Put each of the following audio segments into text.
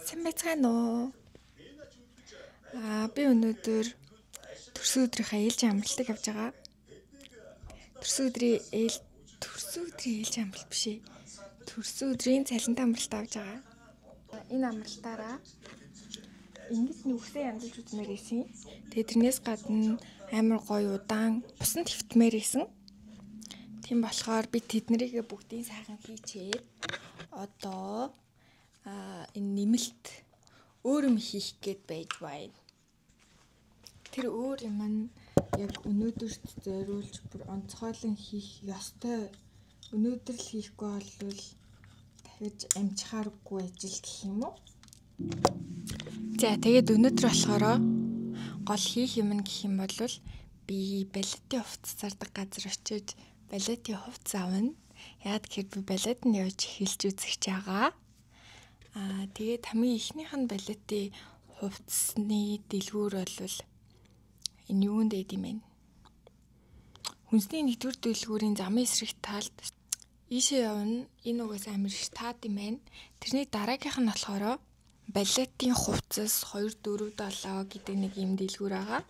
Сайн байцгаана уу? Би өнөөдөр төрсөн өдрийнхөө ээлжийн амралтыг явж байгаа. Төрсөн өдрийн ээлжийн амралт биш ээ. Төрсөн өдрийн цалинтай амралт авж байгаа. Энэ амралтаараа ингэж нүгсээ янзалж үзмээр байсан. Тэгээ тэрнээс гадна амар гоё удаан усан твтмээр байсан. Тийм болохоор би тэднэрийг бүгдийг сайхан хийчээд одоо энэ нэмэлт өөр юм хийх гээд байж байна. Тэр өөр юм нь яг өнөөдөрт зориулж бүр онцгойлон хийх ёстой. Өнөөдөр л хийхгүй бол дахиж амжихааргүй ажил гэх юм уу? За тэгээд өнөөдөр болохоор гол хийх юм гэх юм бол би балетын хувцас зардаг газар очиж балетын хувцас авна. Яагаад гэхээр би балетанд явж эхэлж үзэж байгаа. Тэгээд хамгийн ихнийх нь балетын хувцсны дэлгүүр бол энэ юунд дэд юм бэ? Хүнсний 1-р дэлгүүрийн замын эсрэг талд ийшээ явна. Энэ угаас амар их таад юм байна. Тэрний дараагийнх нь болохоор балетын хувцас 247 гэдэг нэг юм дэлгүүр байгаа.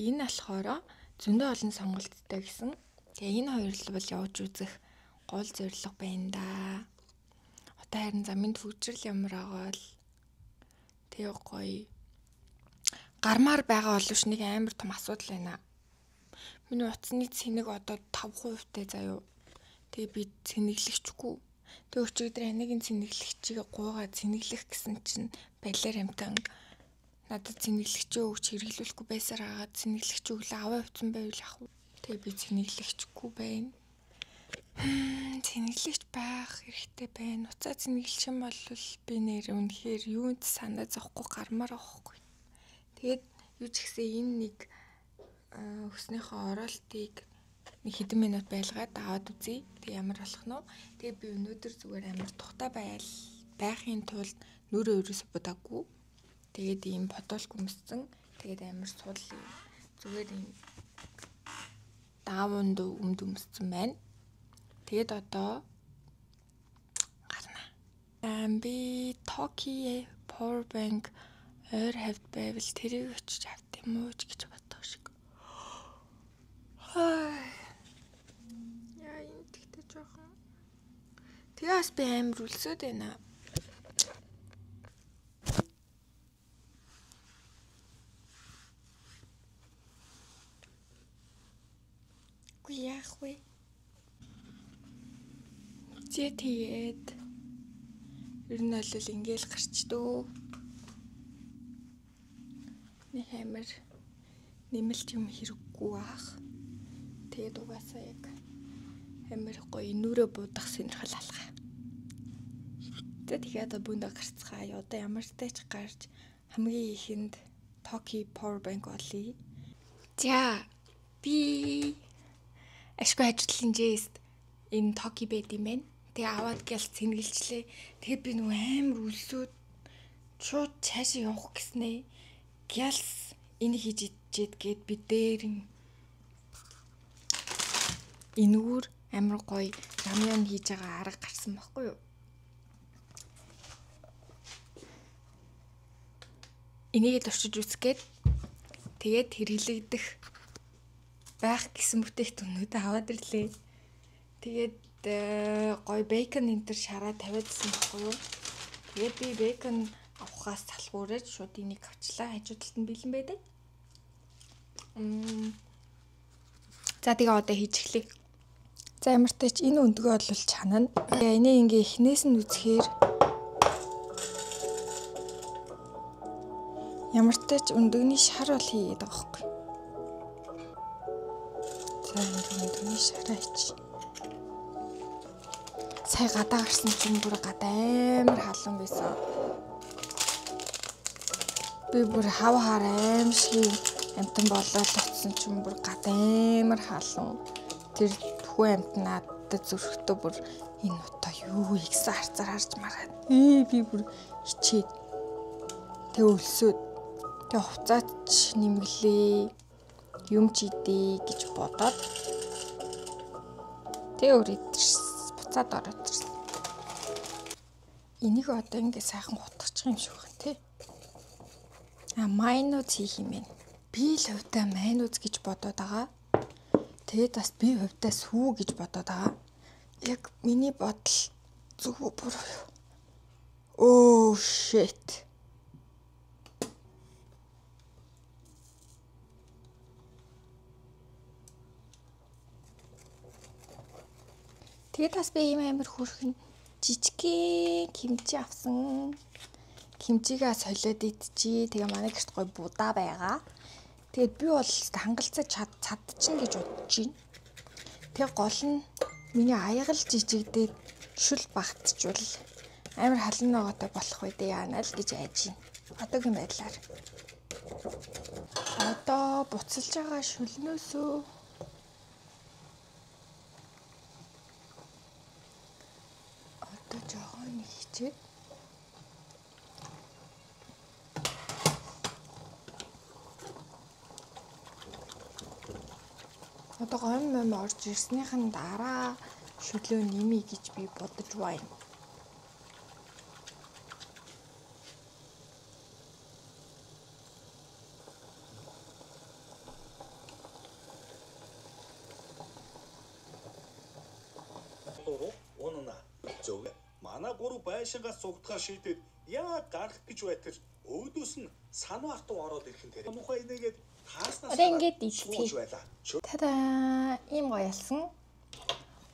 Энэ болохоор зөндөө олон сонголттой гэсэн. Тэгээ энэ хоёр л бол явж үзэх гол зорилго байна да. Одоо харин замын төвчрөл ямар байгаа бол тэг гоё. Гармаар байгаа боловч нэг амар том асуудал байна. Миний утасны цэнэг одоо 5% тэй заяа. Тэгээ би цэнэглэгчгүй. Тэг өчигдөр анагийн цэнэглэгчийг гуугаа цэнэглэх гэсэн чинь балер амтан надад цэнэглэгчээ өгч хэрэглүүлэхгүй байсаар агаад цэнэглэгч өглөө аваа явцсан байвал ах. Тэгээ би цэнэглэгчгүй байна. Цэнэглэгч байх хэрэгтэй байна. Уцаа цэнэглэх юм бол би нэр үнэхээр юунд санаа зовхгүй гармаар авахгүй. Тэгээд юу ч гэсэн энэ нэг өснийхөө оролтыг нэг хэдэн минут байлгаад аваад үзье. Тэг ямар болох нь вэ? Тэгээ би өнөөдөр зүгээр амар тухтай байхын тулд нүрээ өрөөсө будаагүй. Тэгээд ийм бодолк өмссөн. Тэгээд амар сул зүгээр ийм даавунд өмссөн байна. Тэгээд одоо гарна. Би Toki power bank ойр хавьд байвал тэрийг очиж авт юм уу гэж боддог шиг. Яа энэ тэгтээ жоохон. Тэгээ бас би амар үлсөөд байна. Яах вэ? Тэгээд ер нь бол ингээл гарчдөө. Нэг амар нэмэлт юм хэрэггүй баах. Тэгээд угаасаа яг амар гоё нүрээ будах сонирхол алгаа. Тэгээд бүндэ гарцгаая. Одоо ямар ч гарч хамгийн ихэнд Toki power bank олъё. За би ашгүй ажиглалын жест энэ Toki байд юм байна. Тэгээ аваад гялц цэнгэлжлээ. Тэгээ би нөгөө амар үлсөөд шууд цаашаа явах гэснээ. Гялс энэ хийж ичээд гээд би дээр энүүр амар гоё рамян хийж байгаа арга гарсан байхгүй юу? Энийг дурчиж үзгээд тэгээд хэрэглэгдэх байх гэсэн бүтээгдэхүүнүүдээ аваад ирлээ. Тэгээд гоё бейкон энэ төр шараа тавиадсан байхгүй юу? Тэгээд би бейкон авахаас салгуураж шууд энийг авчлаа. Хажуу талд нь бэлэн байдаг. За тэгээ одоо хийж эхлэе. За ямар ч тач энэ өндгөө бол чанана. Тэгээ энийг ингээ эхнээс нь үзэхээр ямар ч тач өндөгний шар бол хийгээд байгаа байхгүй. За өндөгний шараа ич. Сая гадаа гарсан чинь бүр амар халуун байсан. Би бүр хаваар аимшиг амтан болоод утсан чинь бүр амар халуун. Тэр хүү амтнаад зүрхтөө бүр энэ утаа юу ихсэн харцаар харж мараад. Би бүр хичээд тэг өлсөөд тэг хувцаач нэмглээ юм ч идэ гэж бодоод тэг өрөөд буцаад ороод ирсэн. Энийг одоо ингэ сайхан утгачих юм шиг байна тий. Майнууд хийх юм байна. Би л хувьдаа майнууд гэж бодоод байгаа. Тэгээд бас би хувьдаа сүү гэж бодоод байгаа. Яг миний бодол зөв буруу юу? Oh shit. Тэгээд бас би ийм амар хөрхөн жижигхэн кимчи авсан. Кимчигээ солиод идчихье. Тэгээ манай гэрт гоё будаа байгаа. Тэгээд би бол хангалцаж чадчихна гэж бодож байна. Тэгээ гол нь миний аягал жижигдээд шүл багтчихвал амар халуун ногоотой болох үү дээ яана л гэж айж байна. Одоогийн байдлаар. Одоо буцалж байгаа шүлнөөсөө одоо жоохон хичээд одоо гомь орж ирснийхэн дараа шүлөө нэмий гэж би бодож байна. Зөв. Манай гурав байшингаас цугтахаар шийдээд яа гарах гэж байтал өөдөөс нь санаа артуу ороод ирэх юм тэр. Мухай инээгээд тааснаас одоо ингээд идчихье. Тадаа ийм гоё ялсан.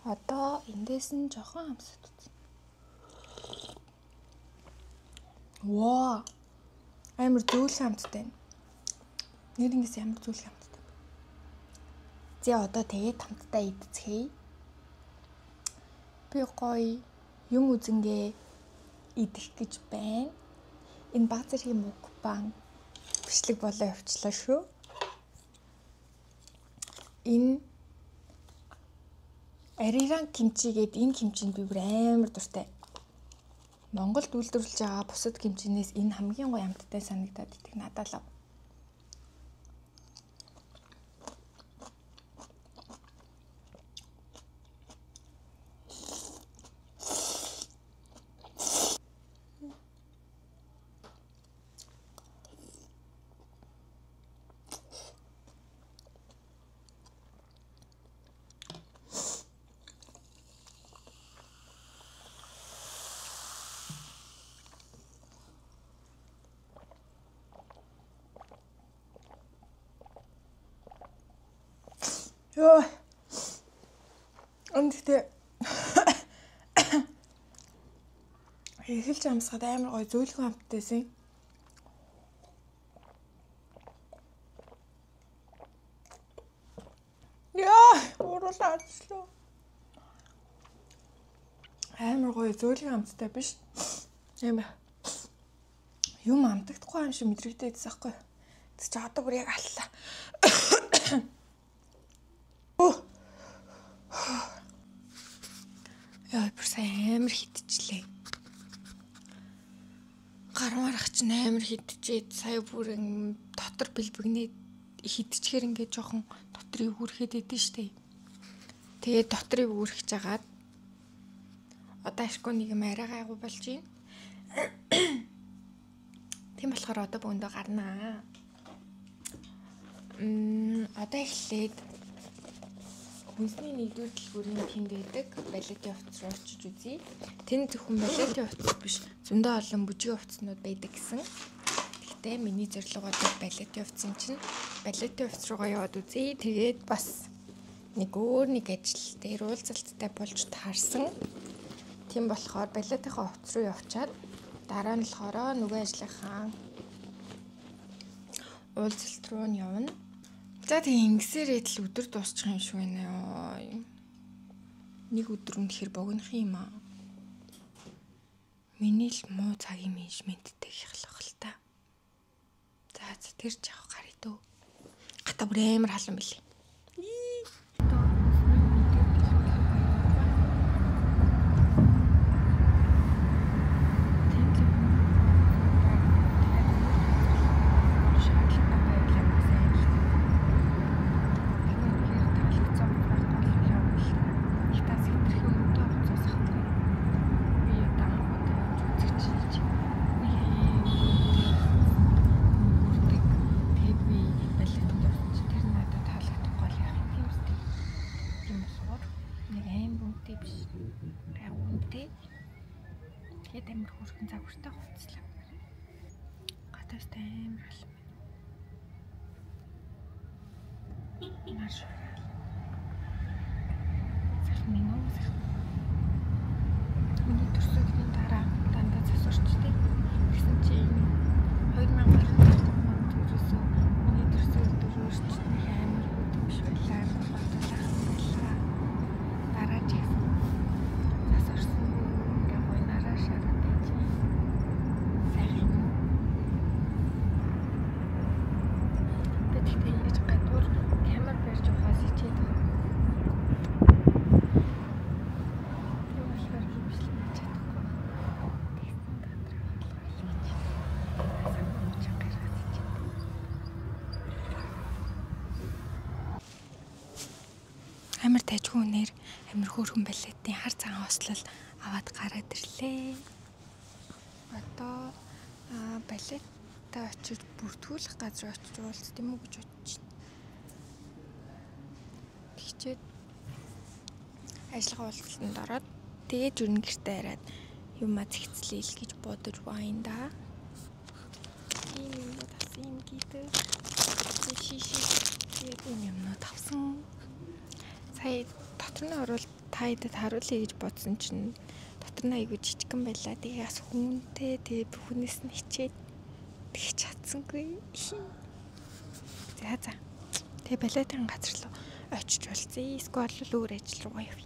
Одоо эндээс нь жоохон амсаад үзье. Ваа. Амар зөөлөн амттай байна. Нэрэнгээс амар зөөлөн амттай. Зэ одоо тэгээд хамтдаа идцгээе. Би гоё юм үзэнгээ идэх гэж байна. Энэ баг зэргийн мукбанг бичлэг болоо явуулчлаа шүү. Энэ ариран кимчи гээд энэ кимчинд би бүр амар дуртай. Монголд үйлдвэрлэж байгаа бусад кимчинээс энэ хамгийн гоё амттай санагдаад идэх надад лав. Йоо. Өндөртөө эхэлж амсгаад амар гоё зөөлхөн амттайсэн. Яа, уруулаачлаа. Амар гоё зөөлхөн амттай биш. Амар юм амтагдахгүй юм шиг мэдрэгдээд байсан хгүй. Тэг чи одоо бүр яг аллаа. Яа, бүр амар хитчихлээ. Гармаарах ч амар хитчихэд сая бүр дотор бэлбэгнээд хитчихээр ингээд жоохон дотрыг үүрхэд идэв штэ. Тэгээд дотрыг үүрхэж агаад одоо ашгүй нэг юм арай гайгүй болж байна. Тийм болохоор одоо бөөндөө гарнаа. Одоо эхлээд хүнсний нэгдүгээр дэлгүүрийн тэнд байдаг балетын хувцас руу очиж үзье. Тэнд зөвхөн балетын хувцас биш, зөндөө олон бүжгийн хувцснууд байдаг гэсэн. Гэхдээ миний зорилго бол балетын хувцас юм чинь. Балетын хувцас руугаа яваад үзье. Тэгээд бас нэг өөр нэг ажил дээр уулзалттай болж таарсан. Тийм болохоор балетынхаа хувцас руу явчаад дараа нь болохоор нөгөө ажлынхаа уулзалт руу нь явна. За тэгээ ингэсээрээ л өдөр дуусчих юм шиг байна ёо. Нэг өдөр үнэхээр богинох юм аа. Миний л муу цагийн менежменттэй ихлэх л та. За тэр ч явах гарыг дөө. Гата бүр амар халуун билээ. Гадаа гоцлаа. Гадаастай амар алам байна. Маш сайхан минь. Миний төрсөгийн дараа дандаа засварчтэй. Гэсэн чинь 2012 онд төрсөн. Миний төрсөг дөрөвчний амар хөдөлгөөн биш байлаа. Бодлоо. Дараа жигсэн. Засварсан гой нараа шараад байж. Сайхан. Тэтгэж ингэж гадуур камер барьж ухаас ичээд. Амар тайжгүй нэр амар хөөрхөн балетын хар цагаан ослол аваад гараад ирлээ. Одоо балеттай очиж бүртгүүлэх газар очиж уулзт юм уу гэж бодож байна. Тэгчээд ажлын уулзалтанд ороод тэгээд юу нэг гэртээ хараад юмаа зэгцлээл гэж бодож байна да. Ийм тавсан юм гэдэг. Шишээ тэгээд юмнууд авсан. Сая дотор нь орвол тааидад харуулъя гэж бодсон чинь дотор нь айгүй жижигхан байлаа. Тэгээ бас хүнтэй тэгээ бүхнээс нь хичээд тэгэж чадсангүй. За. Тэгээ балетын газар руу очиж болцъя. Эсвэл өөр ажил руу явъя.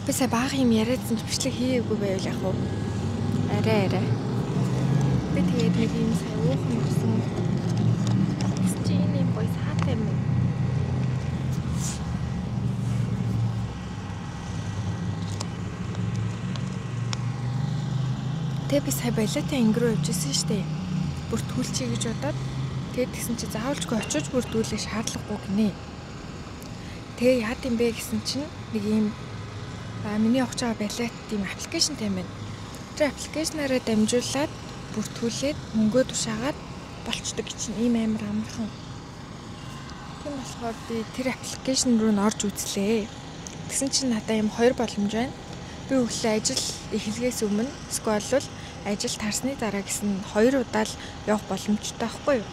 Бисаа баах юм яриадсан ч бичлэг хийгээгүй байвал яг уу. Арай. Би тэгээд нэг юм сая уухан ирсэн. Стиний бойс хаатай юм. Тэгээ би сая балетын анги руу явжсэн штэ. Бүртгүүлчихье гэж бодоод тэгээд тэгсэн чи заавалжгүй очиж бүртгүүлэх шаардлагагүй гинэ. Тэгээ яад юм бэ гэсэн чинь нэг юм миний явж байгаа балет тийм аппликейшнтэй юм байна. Тэр аппликейшнаараа дамжуулаад бүртгүүлээд мөнгөө тушаагаад болчдөг гэж ийм амар амархан. Тийм болохоор би тэр аппликейшн руу н орж үзлээ. Тэгсэн чинь надаа юм хоёр боломж байна. Би өглөө ажил эхлэхээс өмнө эсвэл ажил тарсны дараа гэсэн 2 удаа л явах боломжтой байхгүй юу?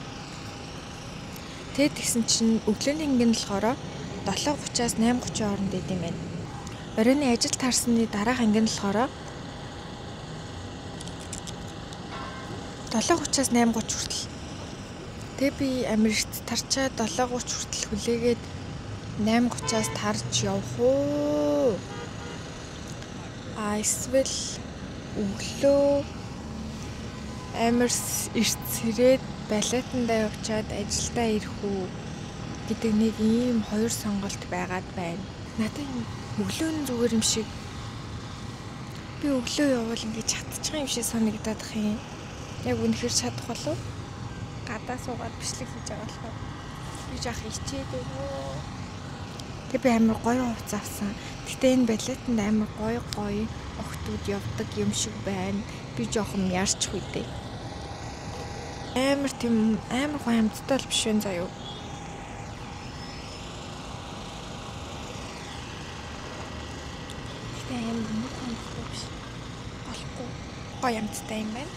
Тэгээд тэгсэн чинь өглөөний анги нь болохоор 7:30-аас 8:30 хооронд байд юм байна. Оройны ажил таарсны дараах анги нь болохоор 7:30-аас 8:30 хүртэл. Тэгээ би Америкт тарчаад 7:30 хүртэл хүлээгээд 8:30-аас тарж явах уу? Эсвэл өглөө Америкс эрт сэрээд балетандаа явчаад ажилдаа ирэх үү гэдэг нэг ийм хоёр сонголт байгаад байна. Надад өглөө нь зүгээр юм шиг. Би өглөө явбал ингэж чадчих юм шиг санагдаад ах юм. Яг үнэхээр чадах болов? Гадаа суугаад бичлэг хийж байгаа болохоор би жаах ичээд өгөө. Тэг би амар гоё хувц авсан. Гэтэ энэ балетанд амар гоё охтууд явдаг юм шиг байна. Би жоохон яарч хүйдээ. Амар гоё амттай л биш вэ заяа. Гэтэ амар муу амттай биш. Болохгүй гоё амттай юм байна.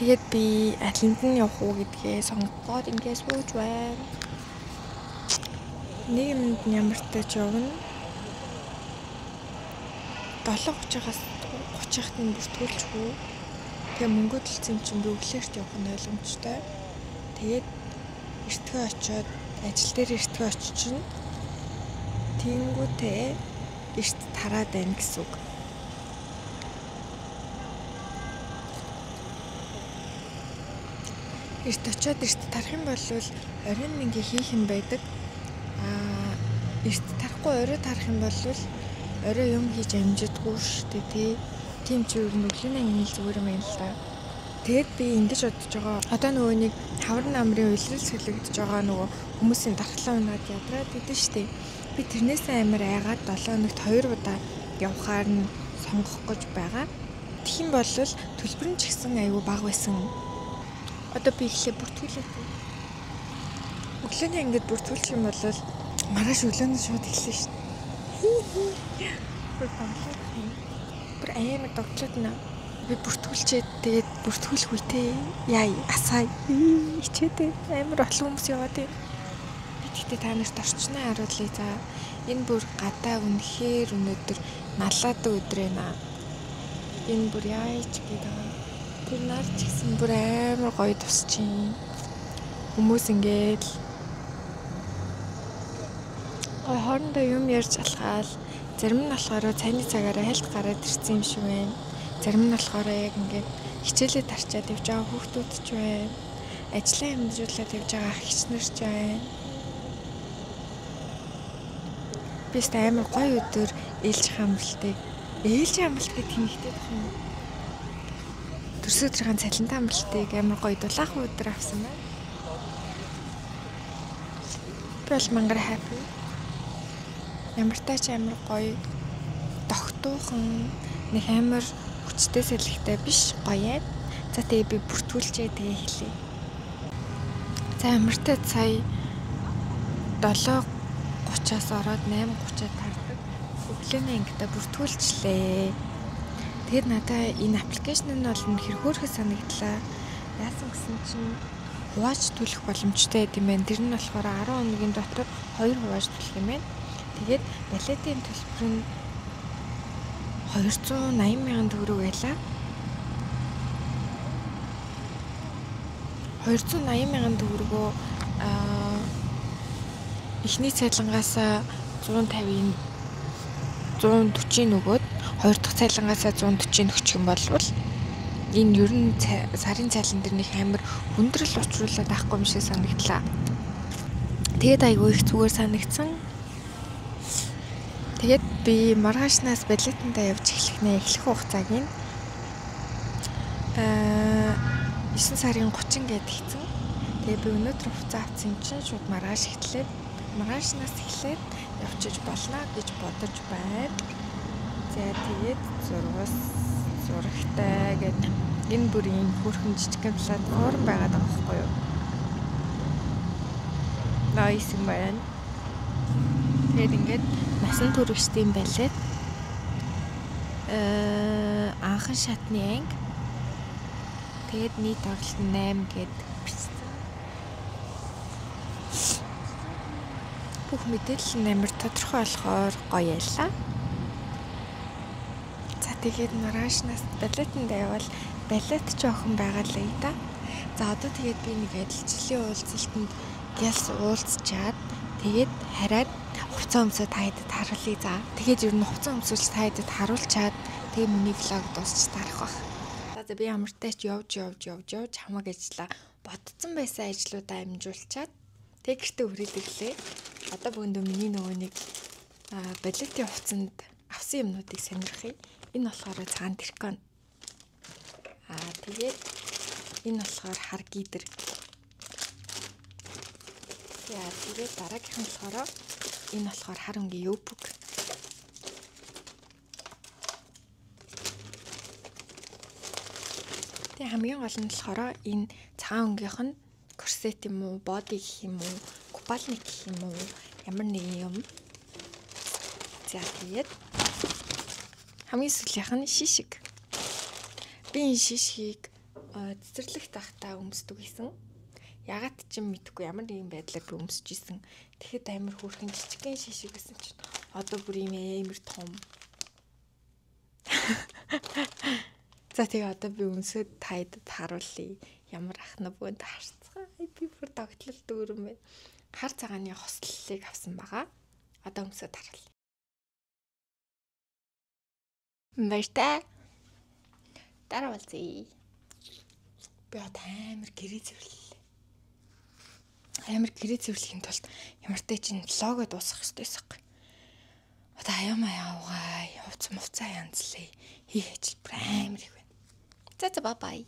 Тэгээд би алинд нь явах уу гэдгээ сонгоод ингээс сууж байна. Нэг юмд ямартай ч явна. 7:30-аас 30-т нь бүртгүүлчихгүй. Тэгээ мөнгө төлсөн чинь би өглөөрт явах нь ойлгомжтой. Тэгээд эртгээ очиод ажил дээр эртгээ очиж чинь тэнгүүтээ эрт тараад байна гэсэн үг. Эрт очиод эрт тарах юм бол оройн ингээ хийх юм байдаг. Эрт тарахгүй орой тарах юм бол орой юм хийж амжидгүй шүү дээ. Тийм ч өөр нүглэний ангил зүгээр юм байна л да. Тэгэд би ингэж бодож байгаа. Одоо нөгөө нэг хавар намрын улирал сүлэгдэж байгаа нөгөө хүмүүсийн дархлаа унаад ядраад идэв шүү дээ. Би тэрнээс амар айгаад 7 хоногт 2 удаа явахаар нь сонгох гэж байгаа. Тэгэх юм бол төлбөр нь ч гэсэн аюу бага байсан. Одоо би ихлэ бүртгүүлээ. Өглөөний ангид бүртгүүлчих юм бол маргааш өглөөнөөс шууд эхэлнэ шүү дээ. Бүр амар догтлоод нэ. Би бүртгүүлчихэд тэгээд бүртгүүлэх үедээ яа асаа ичээдээ амар олон хүмүүс яваад байна. Би тэгтээ та нарт орчноо харуулъя за. Энэ бүр гадаа үнэхээр өнөөдөр налаад өдөр ээ. Энэ бүр яач гэдэг. Тэр нар ч гэсэн бүр амар гоё тусчин. Хүмүүс ингээд хоорондоо юм ярьж алхаал. Зарим нь болохоор цайны цагаараа хальт гараад ирсэн юм шиг байна. Зарим нь болохоор яг ингээд хичээлээ тарчаад явж байгаа хүүхдүүд ч байна. Ажлаа хэмжүүлээд явж байгаа ах эгчнэр ч байна. Бист амар гоё өдөр ээлж хамралтыг тэнхтэй тах юм. Төрс өдрийн цалинтай амралтыг амар гоё дулаахан өдөр авсан байна. Би бол мангар happy. Ямар тач амар гоё дохтуухан нэг амар хүчтэй сэлгтэй биш гоё яа. За тэгээ би бүртгүүлчээ тэгээ хэлье. За ямар тач сая 7:30-аас ороод 8:30-ад тардаг. Өглөөний ангитай бүртгүүлчлээ. Тэгээд надаа энэ аппликейшн нь бол нөхөр хөөрхөс санагдлаа. Яасан гэсэн чинь хувааж төлөх боломжтой гэдэм байх. Тэр нь болохоор 10 хоногийн дотор 2 хувааж төлөх юм байна. Тэгээд балетын төлбөр нь 280,000 төгрөг байлаа. 280,000 төгрөгөө эхний цалингаас 140 нөгөөд хоёр дахь цалингаас 140 өгчих юм бол энэ ер нь сарын цалин дээр нэг амар хүндрэл учруулаад авахгүй юм шиг санагдлаа. Тэгээд айгүй их зүгээр санагдсан. Тэгээд би маргаашнаас балетандаа явж эхлэх хугацааг нь 9 сарын 30 гээд хийсэн. Тэгээд би өнөөдөр хугацаа авсан чинь шууд маргаашнаас эхлээд явчих болно гэж бодож байна. За тэгээд зурагтай гэдэг энэ бүрийн хөрхөн жижигхэн платформ байгаад байгаа байхгүй юу? Nice юм байна. Тэгээд ингээд насан туршидын балет анхан шатны анги тэгээд нийт орлого 8 гээд бичсэн. Бүх мэдээлэл нь амар тодорхой болохоор гоё ялла. За тэгээд маргаашнаас балетанд явбал балет жоохон байгаа л да. За одоо тэгээд би нэг ажилчлалын уулзалтанд гялс уулзчаад тэгээд хараад хувцас өмсөд хайдад харуулъя за. Тэгээд ер нь хувцас өмсөж хайдад харуулчаад тэгээд миний влог дуусч тарах баг. За би ямартай ч явж хамаг ажиллаа. Бодцсон байсан ажлуудаа амжуулчаад тэг гэртээ хүрээлэглээ. Одоо бөөндөө миний нөгөө нэг балетын хувцанд авсан юмнуудыг сонирхъя. Энэ болохоор цагаан тэркон. Тэгээд энэ болохоор хар гидэр. Яа тэгээд дараагийнх нь болохоор энэ болохоор хар өнгийн ёбг. Тэгээ хамгийн гол нь болохоор энэ цагаан öngийнх нь корсет юм уу, боди гэх юм уу, купальник гэх юм уу, ямар нэгэн юм. За тэгээд хамгийн сүүлийнх нь шишиг. Би энэ шишгийг цэцэрлэг тахтаа өмсдөг гэсэн. Ягаад ч юм мэдэхгүй ямар нэгэн байдлаар би өмсөж исэн. Тэгэхэд амар хөөрхөн жижигхэн шишиг гэсэн чинь одоо бүр юм амар том. За тэгээ одоо би өмсөд тайдад харуулъя. Ямар ахна бөөнд харцгаа. Би бүр тогтлол дүүрэн байна. Хар цагааны хослолыг авсан байгаа. Одоо өмсөд харуулъя. Баяртай. Дараа уулзъя. Би одоо амар гэрээ цэвэрлээ. Амар гэрээ цэвэрлэхийн тулд ямартай чинь лого дуусгах ёстойсоо. Одоо аяа явцсан муцаа янзлаа. Хийх ажил амар их байна. За бай бай.